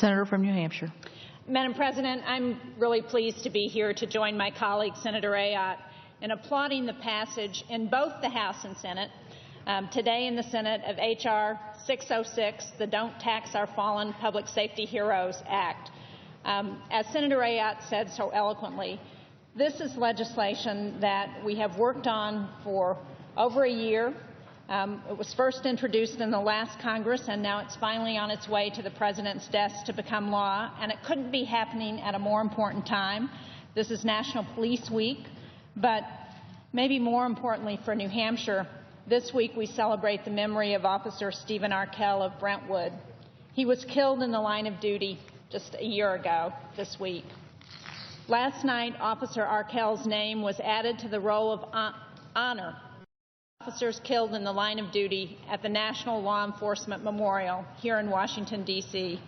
Senator from New Hampshire. Madam President, I'm really pleased to be here to join my colleague, Senator Ayotte, in applauding the passage in both the House and Senate, today in the Senate, of H.R. 606, the Don't Tax Our Fallen Public Safety Heroes Act. As Senator Ayotte said so eloquently, this is legislation that we have worked on for over a year. It was first introduced in the last Congress, and now it's finally on its way to the President's desk to become law, and it couldn't be happening at a more important time. This is National Police Week, but maybe more importantly for New Hampshire, this week we celebrate the memory of Officer Stephen Arkell of Brentwood. He was killed in the line of duty just a year ago this week. Last night, Officer Arkell's name was added to the roll of honor officers killed in the line of duty at the National Law Enforcement Memorial here in Washington, D.C.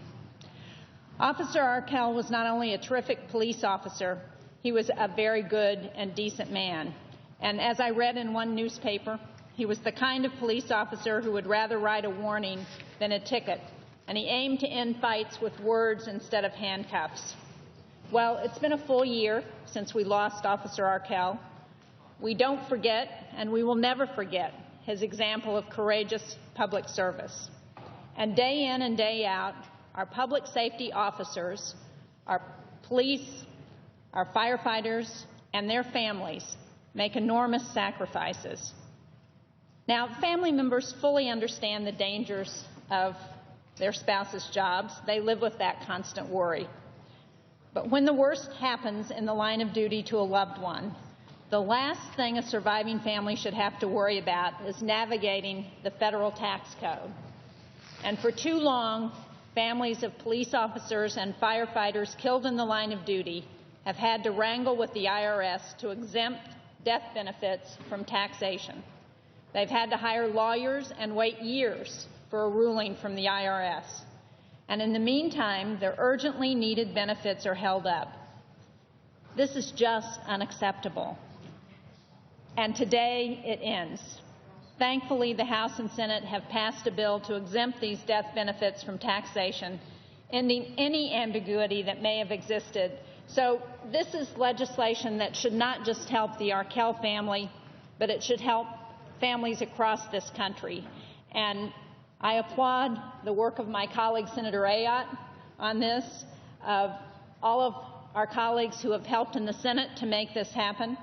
Officer Arkell was not only a terrific police officer, he was a very good and decent man. And as I read in one newspaper, he was the kind of police officer who would rather write a warning than a ticket, and he aimed to end fights with words instead of handcuffs. Well, it's been a full year since we lost Officer Arkell. We don't forget, and we will never forget, his example of courageous public service. And day in and day out, our public safety officers, our police, our firefighters, and their families make enormous sacrifices. Now, family members fully understand the dangers of their spouse's jobs. They live with that constant worry. But when the worst happens in the line of duty to a loved one, the last thing a surviving family should have to worry about is navigating the federal tax code. And for too long, families of police officers and firefighters killed in the line of duty have had to wrangle with the IRS to exempt death benefits from taxation. They've had to hire lawyers and wait years for a ruling from the IRS. And in the meantime, their urgently needed benefits are held up. This is just unacceptable. And today it ends. Thankfully, the House and Senate have passed a bill to exempt these death benefits from taxation, ending any ambiguity that may have existed. So this is legislation that should not just help the Arkell family, but it should help families across this country. And I applaud the work of my colleague, Senator Ayotte, on this, of all of our colleagues who have helped in the Senate to make this happen,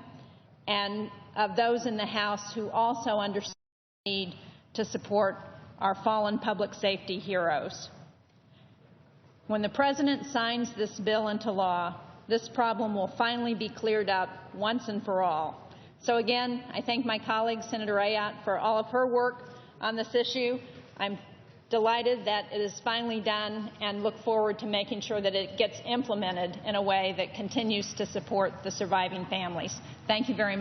and of those in the House who also understand the need to support our fallen public safety heroes. When the President signs this bill into law, this problem will finally be cleared up once and for all. So again, I thank my colleague, Senator Ayotte, for all of her work on this issue. I'm delighted that it is finally done and look forward to making sure that it gets implemented in a way that continues to support the surviving families. Thank you very much.